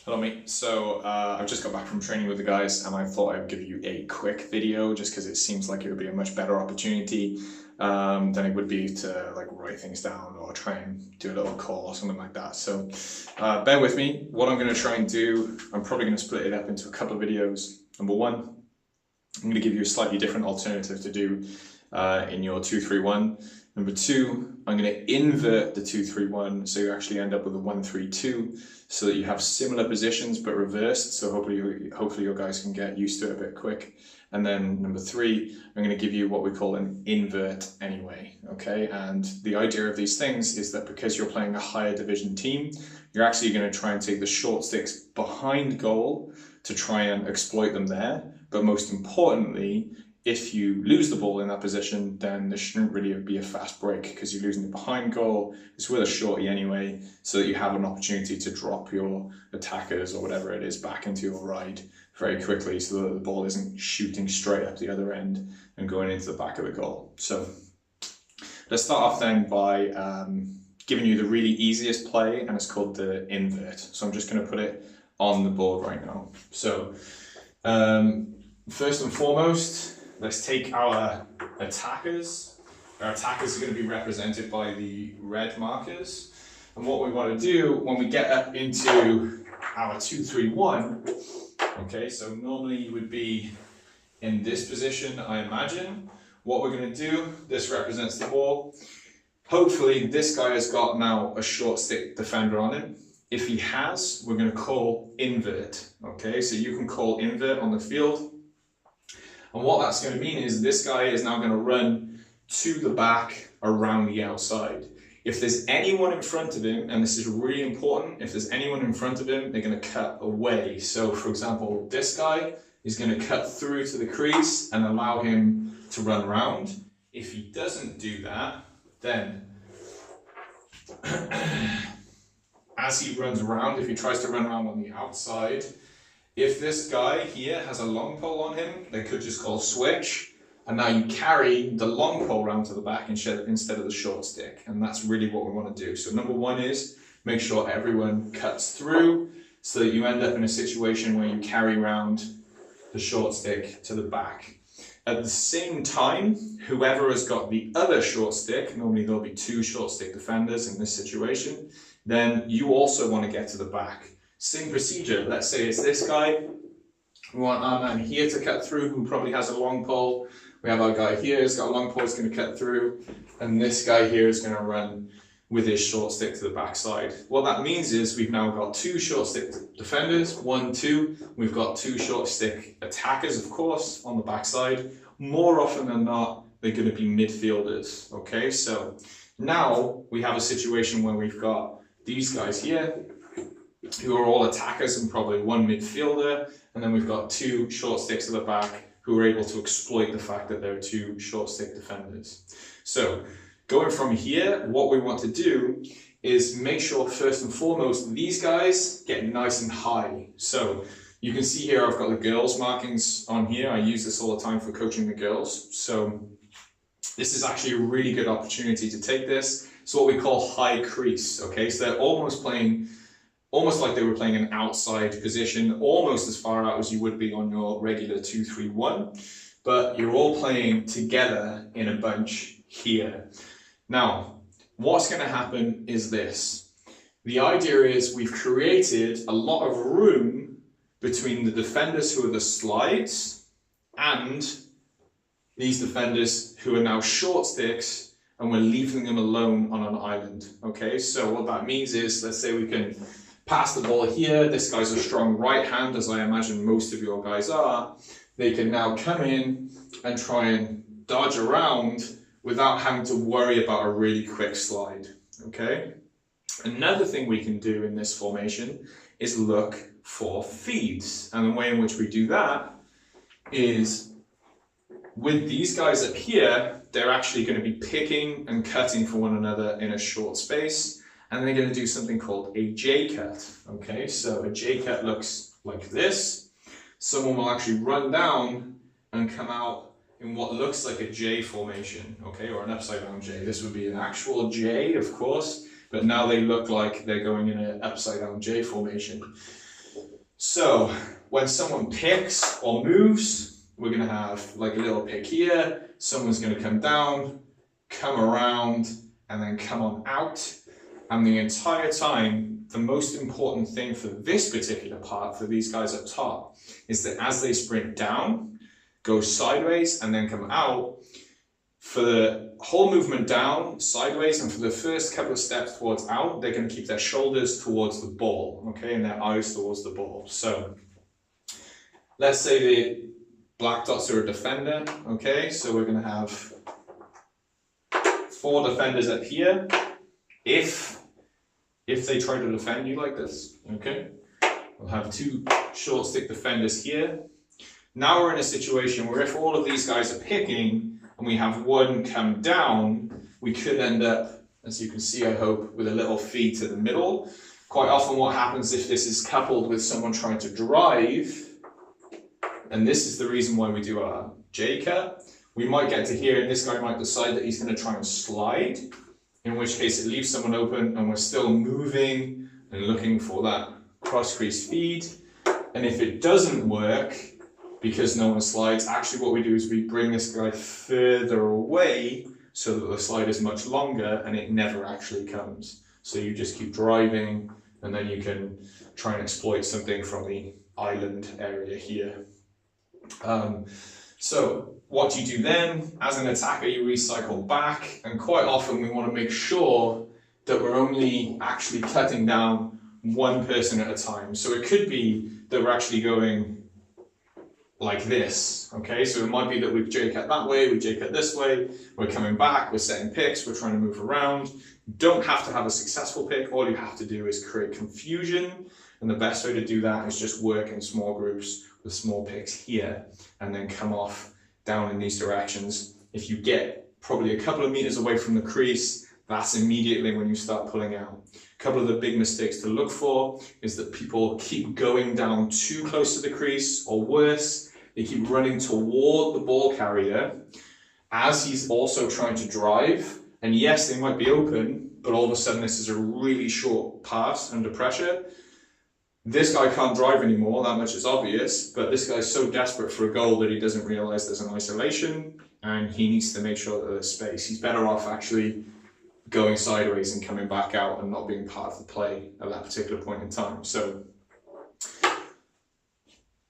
Hello mate, so I've just got back from training with the guys and I thought I'd give you a quick video just because it seems like it would be a much better opportunity than it would be to like write things down or try and do a little call or something like that. So bear with me. What I'm going to try and do, I'm probably going to split it up into a couple of videos. Number one, I'm going to give you a slightly different alternative to do in your 2-3-1. Number two, I'm going to invert the 2-3-1 so you actually end up with a 1-3-2 so that you have similar positions but reversed, so hopefully your guys can get used to it a bit quick. And then number three, I'm going to give you what we call an invert anyway, okay? And the idea of these things is that because you're playing a higher division team, you're actually going to try and take the short sticks behind goal to try and exploit them there. But most importantly, if you lose the ball in that position, then there shouldn't really be a fast break because you're losing it behind goal. It's with a shorty anyway, so that you have an opportunity to drop your attackers or whatever it is back into your ride very quickly so that the ball isn't shooting straight up the other end and going into the back of the goal. So let's start off then by giving you the really easiest play, and it's called the invert. So I'm just going to put it on the board right now. So first and foremost, let's take our attackers. Our attackers are going to be represented by the red markers. And what we want to do when we get up into our 2-3-1, okay, so normally you would be in this position, I imagine. What we're going to do, this represents the ball. Hopefully this guy has got now a short stick defender on him. If he has, we're going to call invert, okay? So you can call invert on the field. And what that's going to mean is this guy is now going to run to the back around the outside. If there's anyone in front of him, and this is really important, if there's anyone in front of him, they're going to cut away. So for example, this guy is going to cut through to the crease and allow him to run around. If he doesn't do that, then as he runs around, if he tries to run around on the outside, if this guy here has a long pole on him, they could just call switch, and now you carry the long pole round to the back instead of the short stick, and that's really what we want to do. So number one is make sure everyone cuts through so that you end up in a situation where you carry round the short stick to the back. At the same time, whoever has got the other short stick, normally there'll be two short stick defenders in this situation, then you also want to get to the back. Same procedure. Let's say it's this guy. We want our man here to cut through, who probably has a long pole. We have our guy here who's got a long pole, he's going to cut through. And this guy here is going to run with his short stick to the backside. What that means is we've now got two short stick defenders, 1, 2. We've got two short stick attackers, of course, on the backside. More often than not, they're going to be midfielders. Okay, so now we have a situation where we've got these guys here, who are all attackers and probably one midfielder, and then we've got two short sticks at the back who are able to exploit the fact that there are two short stick defenders. So going from here, what we want to do is make sure first and foremost these guys get nice and high. So you can see here I've got the girls markings on here. I use this all the time for coaching the girls. So this is actually a really good opportunity to take this. It's what we call high crease, okay? So they're almost like they were playing an outside position, almost as far out as you would be on your regular 2-3-1, but you're all playing together in a bunch here. Now, what's going to happen is this. The idea is we've created a lot of room between the defenders who are the slides and these defenders who are now short sticks, and we're leaving them alone on an island. Okay, so what that means is, let's say we can pass the ball here. This guy's a strong right hand, as I imagine most of your guys are. They can now come in and try and dodge around without having to worry about a really quick slide. Okay. Another thing we can do in this formation is look for feeds, and the way in which we do that is with these guys up here, they're actually going to be picking and cutting for one another in a short space, and they're going to do something called a J cut. Okay, so a J cut looks like this. Someone will actually run down and come out in what looks like a J formation, okay, or an upside down J. This would be an actual J, of course, but now they look like they're going in an upside down J formation. So when someone picks or moves, we're going to have like a little pick here. Someone's going to come down, come around, and then come on out. And the entire time, the most important thing for this particular part, for these guys up top, is that as they sprint down, go sideways, and then come out, for the whole movement down, sideways, and for the first couple of steps towards out, they're going to keep their shoulders towards the ball, okay, and their eyes towards the ball. So let's say the black dots are a defender, okay, so we're going to have 4 defenders up here. If they try to defend you like this, okay, we'll have 2 short stick defenders here. Now we're in a situation where if all of these guys are picking, and we have one come down, we could end up, as you can see, I hope, with a little feed to the middle. Quite often what happens if this is coupled with someone trying to drive, and this is the reason why we do our J-cut, we might get to here and this guy might decide that he's going to try and slide, in which case it leaves someone open and we're still moving and looking for that cross-crease feed. And if it doesn't work, because no one slides, actually what we do is we bring this guy further away so that the slide is much longer and it never actually comes. So you just keep driving and then you can try and exploit something from the island area here. So what do you do then? As an attacker, you recycle back, and quite often we want to make sure that we're only actually cutting down one person at a time. So it could be that we're actually going like this, okay? So it might be that we've J-cut that way, we J-cut this way, we're coming back, we're setting picks, we're trying to move around. You don't have to have a successful pick, all you have to do is create confusion, and the best way to do that is just work in small groups with small picks here, and then come off down in these directions. If you get probably a couple of meters away from the crease, that's immediately when you start pulling out. A couple of the big mistakes to look for is that people keep going down too close to the crease, or worse, they keep running toward the ball carrier as he's also trying to drive. And yes, they might be open, but all of a sudden this is a really short pass under pressure. This guy can't drive anymore, that much is obvious, but this guy's so desperate for a goal that he doesn't realize there's an isolation and he needs to make sure that there's space. He's better off actually going sideways and coming back out and not being part of the play at that particular point in time. So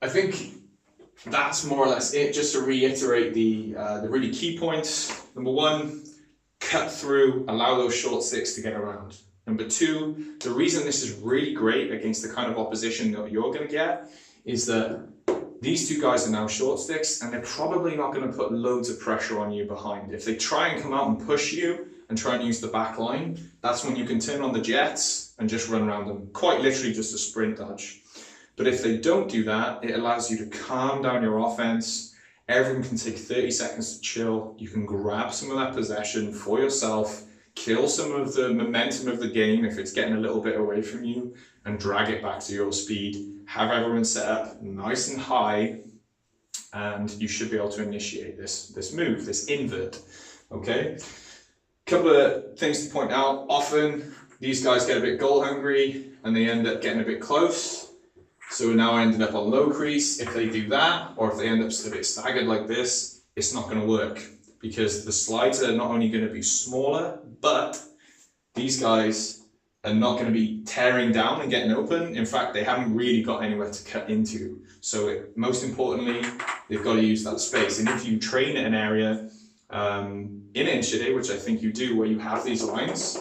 I think that's more or less it. Just to reiterate the really key points. Number 1, cut through, allow those short sticks to get around. Number 2, the reason this is really great against the kind of opposition that you're going to get is that these 2 guys are now short sticks and they're probably not going to put loads of pressure on you behind. If they try and come out and push you and try and use the back line, that's when you can turn on the jets and just run around them. Quite literally just a sprint dodge. But if they don't do that, it allows you to calm down your offense. Everyone can take 30 seconds to chill. You can grab some of that possession for yourself, kill some of the momentum of the game if it's getting a little bit away from you, and drag it back to your speed. Have everyone set up nice and high, and you should be able to initiate this move, this invert, okay? Couple of things to point out. Often these guys get a bit goal hungry and they end up getting a bit close. So we're now ended up on low crease. If they do that, or if they end up a bit staggered like this, it's not going to work because the slides are not only going to be smaller, but these guys are not going to be tearing down and getting open. In fact, they haven't really got anywhere to cut into. So most importantly, they've got to use that space. And if you train at an area in Enschede, which I think you do, where you have these lines,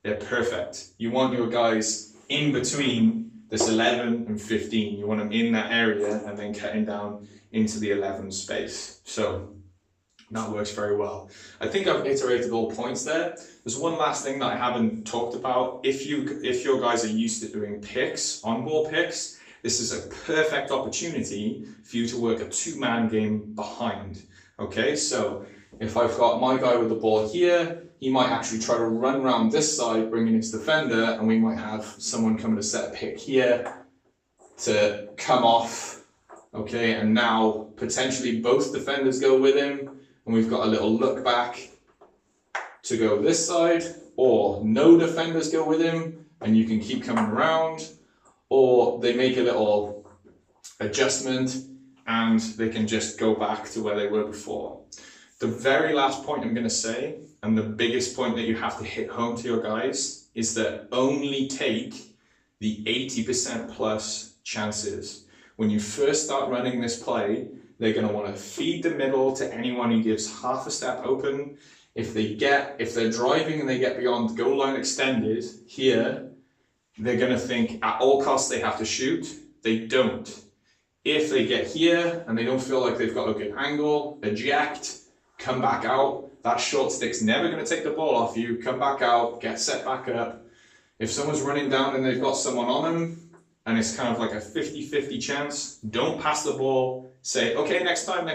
they're perfect. You want your guys in between this 11 and 15. You want them in that area and then cutting down into the 11 space. So that works very well. I think I've iterated all points there. There's one last thing that I haven't talked about. If your guys are used to doing picks, on-ball picks, this is a perfect opportunity for you to work a 2-man game behind. Okay, so if I've got my guy with the ball here, he might actually try to run around this side, bringing his defender, and we might have someone coming to set a pick here to come off, okay, and now potentially both defenders go with him, and we've got a little look back to go this side, or no defenders go with him, and you can keep coming around, or they make a little adjustment, and they can just go back to where they were before. The very last point I'm going to say, and the biggest point that you have to hit home to your guys, is that only take the 80% plus chances. When you first start running this play, they're going to want to feed the middle to anyone who gives half a step open. If they're driving and they get beyond goal line extended here, they're going to think at all costs they have to shoot. They don't. If they get here and they don't feel like they've got a good angle, eject, come back out. That short stick's never going to take the ball off you. Come back out, get set back up. If someone's running down and they've got someone on them, and it's kind of like a 50-50 chance, don't pass the ball. Say, okay, next time,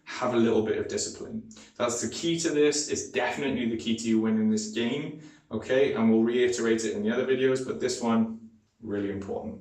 have a little bit of discipline. That's the key to this. It's definitely the key to you winning this game, okay? And we'll reiterate it in the other videos, but this one, really important.